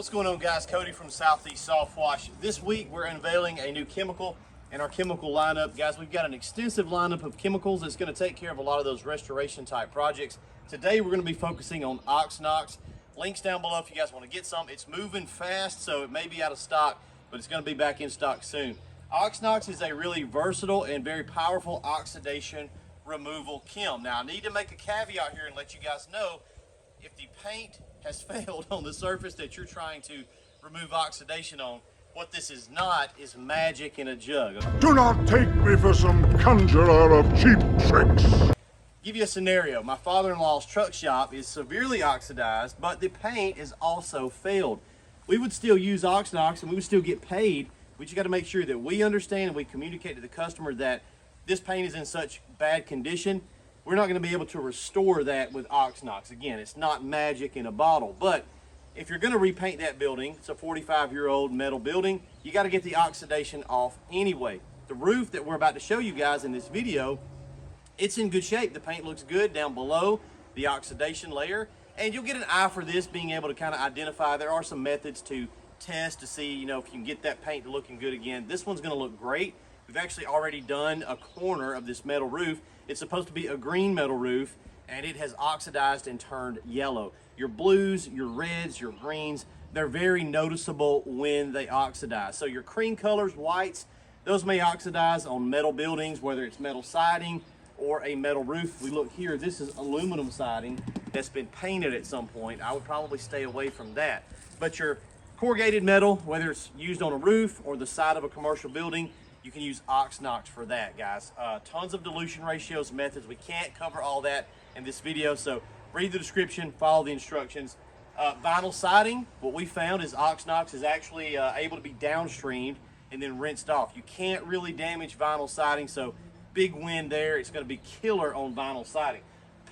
What's going on, guys? Cody from Southeast Softwash. This week we're unveiling a new chemical in our chemical lineup. Guys, we've got an extensive lineup of chemicals that's going to take care of a lot of those restoration type projects. Today we're going to be focusing on Oxnox. Links down below if you guys want to get some. It's moving fast, so it may be out of stock, but it's going to be back in stock soon. Oxnox is a really versatile and very powerful oxidation removal chem. Now, I need to make a caveat here and let you guys know, if the paint has failed on the surface that you're trying to remove oxidation on, what this is not is magic in a jug. Do not take me for some conjurer of cheap tricks. Give you a scenario. My father-in-law's truck shop is severely oxidized, but the paint is also failed. We would still use Oxnox and we would still get paid. We just got to make sure that we understand and we communicate to the customer that this paint is in such bad condition. We're not going to be able to restore that with Oxnox. Again, it's not magic in a bottle, but if you're going to repaint that building, it's a 45-year-old metal building, you got to get the oxidation off anyway. The roof that we're about to show you guys in this video, it's in good shape. The paint looks good down below the oxidation layer, and you'll get an eye for this, being able to kind of identify. There are some methods to test to see, you know, if you can get that paint looking good again. This one's going to look great. We've actually already done a corner of this metal roof. It's supposed to be a green metal roof, and it has oxidized and turned yellow. Your blues, your reds, your greens, they're very noticeable when they oxidize. So your cream colors, whites, those may oxidize on metal buildings, whether it's metal siding or a metal roof. We look here, this is aluminum siding that's been painted at some point. I would probably stay away from that. But your corrugated metal, whether it's used on a roof or the side of a commercial building, you can use Oxnox for that, guys. Tons of dilution ratios, methods. We can't cover all that in this video, so read the description, follow the instructions. Vinyl siding, what we found is Oxnox is actually able to be downstreamed and then rinsed off. You can't really damage vinyl siding, so big win there. It's going to be killer on vinyl siding.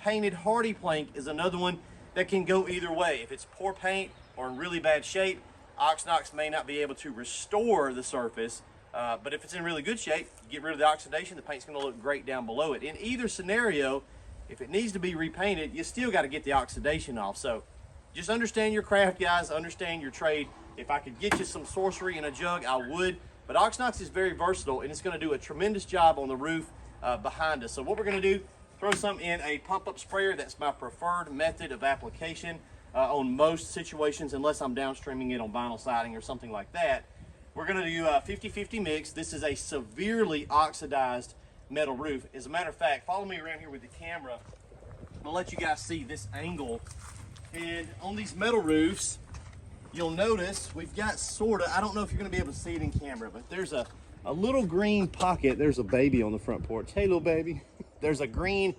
Painted hardy plank is another one that can go either way. If it's poor paint or in really bad shape, Oxnox may not be able to restore the surface. But if it's in really good shape, you get rid of the oxidation, the paint's going to look great down below it. In either scenario, if it needs to be repainted, you still got to get the oxidation off. So just understand your craft, guys, understand your trade. If I could get you some sorcery in a jug, I would. But Oxnox is very versatile, and it's going to do a tremendous job on the roof behind us. So what we're going to do, throw some in a pump-up sprayer. That's my preferred method of application on most situations, unless I'm downstreaming it on vinyl siding or something like that. We're going to do a 50-50 mix. This is a severely oxidized metal roof. As a matter of fact, follow me around here with the camera. I'm going to let you guys see this angle. And on these metal roofs, you'll notice we've got sort of, I don't know if you're going to be able to see it in camera, but there's a little green pocket. There's a baby on the front porch. Hey, little baby. There's a green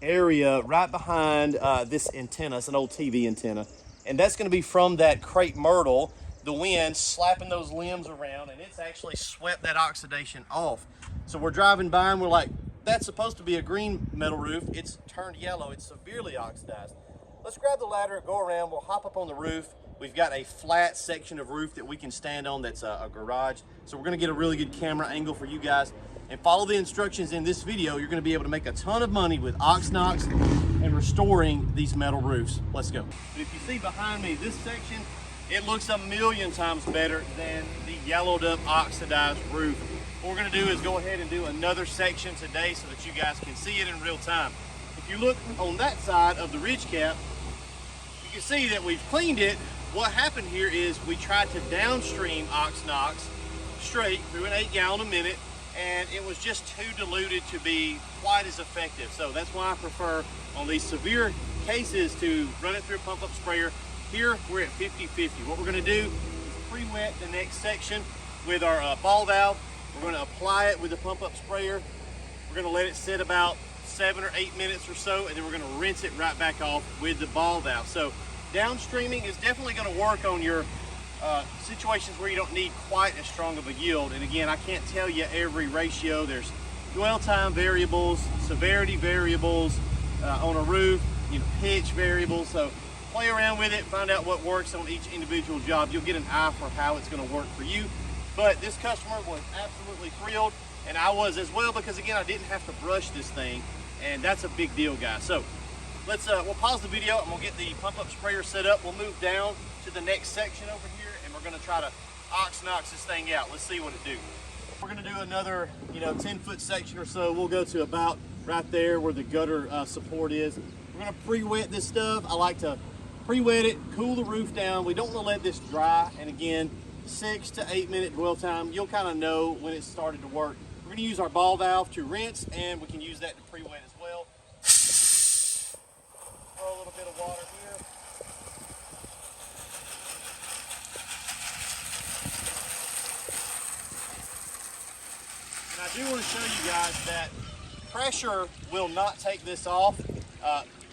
area right behind this antenna. It's an old TV antenna. And that's going to be from that crepe myrtle, the wind slapping those limbs around, and it's actually swept that oxidation off. So we're driving by and we're like, that's supposed to be a green metal roof. It's turned yellow. It's severely oxidized. Let's grab the ladder, go around, we'll hop up on the roof. We've got a flat section of roof that we can stand on that's a garage. So we're gonna get a really good camera angle for you guys. And follow the instructions in this video. You're gonna be able to make a ton of money with Oxnox and restoring these metal roofs. Let's go. But if you see behind me, this section, it looks a million times better than the yellowed up oxidized roof. What we're gonna do is go ahead and do another section today so that you guys can see it in real time. If you look on that side of the ridge cap, you can see that we've cleaned it. What happened here is we tried to downstream Oxnox straight through an 8 gallon a minute, and it was just too diluted to be quite as effective. So that's why I prefer on these severe cases to run it through a pump-up sprayer. Here we're at 50-50. What we're going to do is pre-wet the next section with our ball valve. We're going to apply it with the pump-up sprayer. We're going to let it sit about 7 or 8 minutes or so, and then we're going to rinse it right back off with the ball valve. So downstreaming is definitely going to work on your situations where you don't need quite as strong of a yield. And again, I can't tell you every ratio. There's dwell time variables, severity variables on a roof, pitch variables. So play around with it, find out what works on each individual job. You'll get an eye for how it's going to work for you. But this customer was absolutely thrilled, and I was as well, because again, I didn't have to brush this thing, and that's a big deal, guys. So we'll pause the video. I'm gonna get the pump-up sprayer set up. We'll move down to the next section over here, and we're gonna try to ox-nox this thing out. Let's see what it do. We're gonna do another, 10-foot section or so. We'll go to about right there where the gutter support is. We're gonna pre-wet this stuff. I like to pre-wet it, cool the roof down. We don't wanna let this dry, and again, 6 to 8 minute dwell time. You'll kind of know when it's started to work. We're gonna use our ball valve to rinse, and we can use that to pre-wet as well. Throw a little bit of water here. And I do want to show you guys that pressure will not take this off.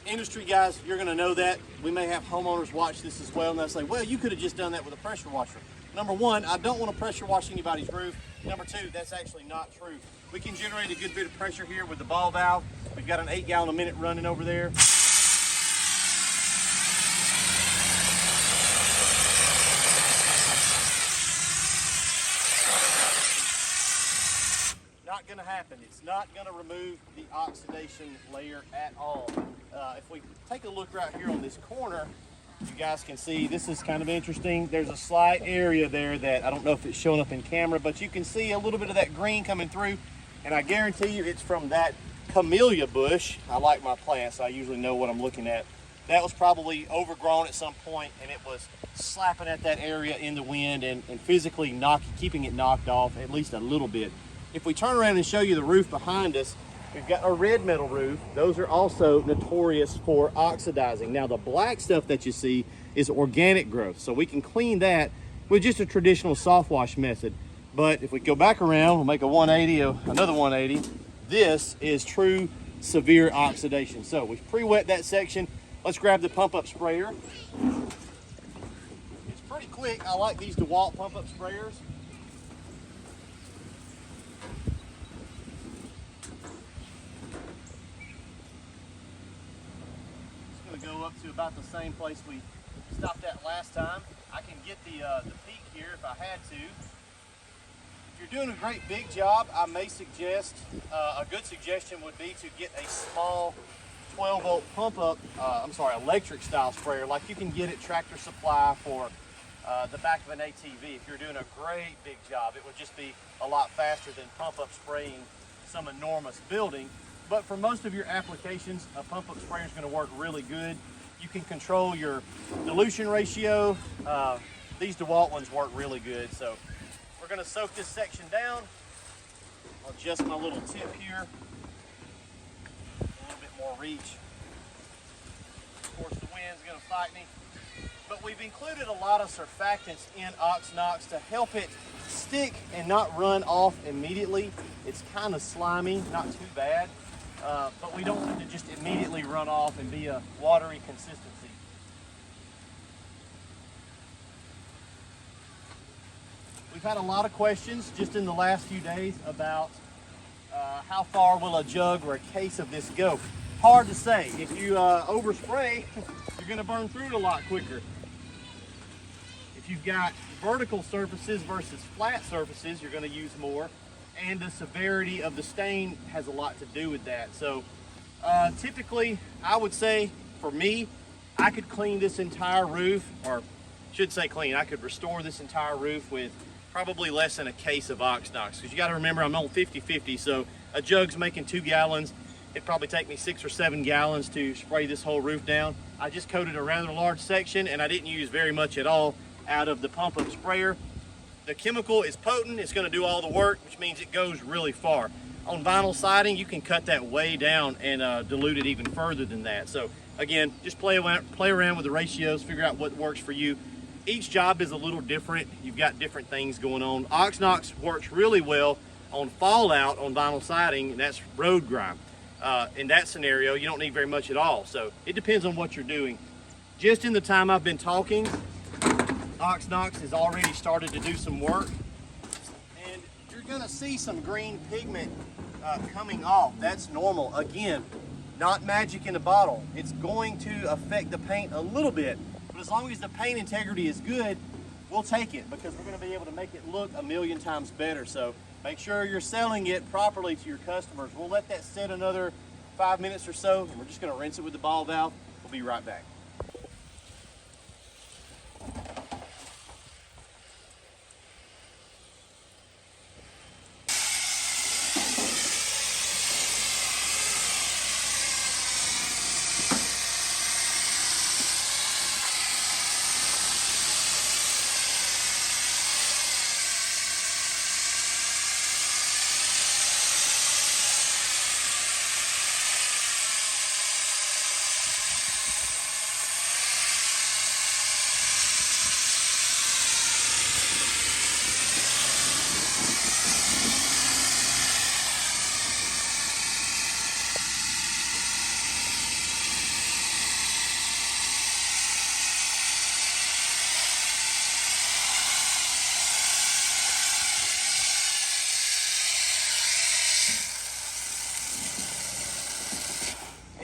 Industry guys, you're going to know that. We may have homeowners watch this as well, and they'll say, well, you could have just done that with a pressure washer. Number one, I don't want to pressure wash anybody's roof. Number two, that's actually not true. We can generate a good bit of pressure here with the ball valve. We've got an 8 gallon a minute running over there. Not going to happen. It's not going to remove the oxidation layer at all. If we take a look right here on this corner, you guys can see this is kind of interesting. There's a slight area there that I don't know if it's showing up in camera, but you can see a little bit of that green coming through, and I guarantee you it's from that camellia bush. I like my plants, so I usually know what I'm looking at. That was probably overgrown at some point, and it was slapping at that area in the wind and physically keeping it knocked off at least a little bit. If we turn around and show you the roof behind us, we've got a red metal roof. Those are also notorious for oxidizing. Now the black stuff that you see is organic growth, so we can clean that with just a traditional soft wash method. But if we go back around, we'll make a 180, another 180. This is true severe oxidation. So we've pre-wet that section. Let's grab the pump up sprayer. It's pretty quick. I like these DeWalt pump up sprayers. Go up to about the same place we stopped at last time. I can get the peak here if I had to. If you're doing a great big job, I may suggest, a good suggestion would be to get a small 12 volt electric style sprayer like you can get at Tractor Supply for the back of an ATV. If you're doing a great big job, it would just be a lot faster than pump up spraying some enormous building. But for most of your applications, a pump-up sprayer is going to work really good. You can control your dilution ratio. These DeWalt ones work really good. So we're going to soak this section down. I'll adjust my little tip here. A little bit more reach. Of course, the wind's going to fight me. But we've included a lot of surfactants in ox-nox to help it stick and not run off immediately. It's kind of slimy, not too bad. But we don't want it to just immediately run off and be a watery consistency. We've had a lot of questions just in the last few days about how far will a jug or a case of this go. Hard to say. If you overspray, you're going to burn through it a lot quicker. If you've got vertical surfaces versus flat surfaces, you're going to use more. And the severity of the stain has a lot to do with that. So typically, I would say for me, I could clean this entire roof, or should say clean, I could restore this entire roof with probably less than a case of ox-nox. Because you got to remember, I'm on 50-50, so a jug's making 2 gallons. It'd probably take me 6 or 7 gallons to spray this whole roof down. I just coated a rather large section, and I didn't use very much at all out of the pump-up sprayer. The chemical is potent, it's going to do all the work, which means it goes really far. On vinyl siding, you can cut that way down and dilute it even further than that. So again, just play around with the ratios, figure out what works for you. Each job is a little different. You've got different things going on. Ox-nox works really well on fallout on vinyl siding, and that's road grime. In that scenario, you don't need very much at all. So it depends on what you're doing. Just in the time I've been talking, ox-nox has already started to do some work, and you're going to see some green pigment coming off. That's normal. Again, not magic in a bottle. It's going to affect the paint a little bit, but as long as the paint integrity is good, we'll take it because we're going to be able to make it look a million times better. So make sure you're selling it properly to your customers. We'll let that sit another 5 minutes or so, and we're just going to rinse it with the ball valve. We'll be right back.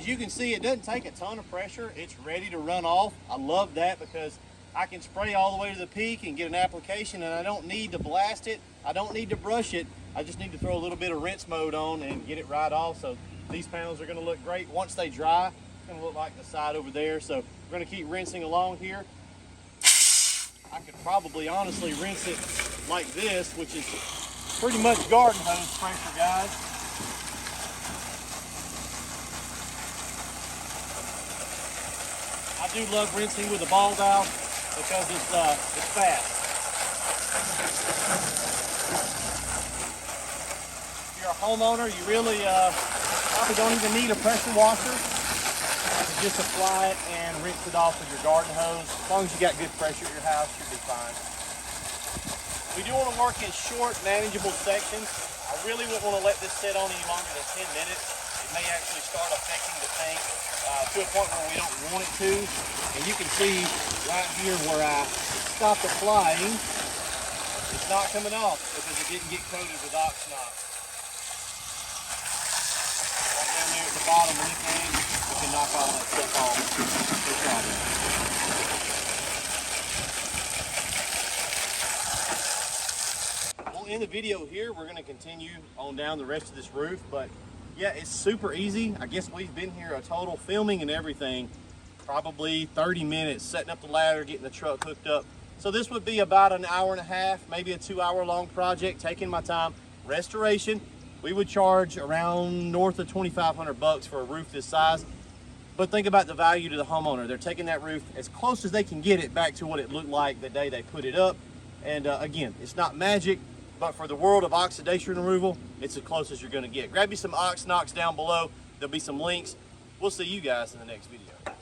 As you can see, it doesn't take a ton of pressure. It's ready to run off. I love that because I can spray all the way to the peak and get an application, and I don't need to blast it. I don't need to brush it. I just need to throw a little bit of rinse mode on and get it right off. So these panels are going to look great. Once they dry, it's going to look like the side over there. So we're going to keep rinsing along here. I could probably honestly rinse it like this, which is pretty much garden hose pressure, guys. I do love rinsing with a ball valve because it's fast. If you're a homeowner, you really probably don't even need a pressure washer. You can just apply it and rinse it off with your garden hose. As long as you got good pressure at your house, you'll be fine. We do want to work in short, manageable sections. I really wouldn't want to let this sit on any longer than 10 minutes. It may actually start affecting the tank to a point where we don't want it to. And you can see right here where I stopped applying, it's not coming off because it didn't get coated with Oxnox. Right down there at the bottom of the can, we can knock all that stuff off. No problem. We'll end the video here. We're going to continue on down the rest of this roof, but yeah, it's super easy. I guess we've been here a total filming and everything, probably 30 minutes, setting up the ladder, getting the truck hooked up. So this would be about an hour and a half, maybe a 2-hour-long project, taking my time. Restoration, we would charge around north of $2,500 for a roof this size. But think about the value to the homeowner. They're taking that roof as close as they can get it back to what it looked like the day they put it up. And again, it's not magic, but for the world of oxidation removal, it's as close as you're gonna get. Grab you some Oxnox down below. There'll be some links. We'll see you guys in the next video.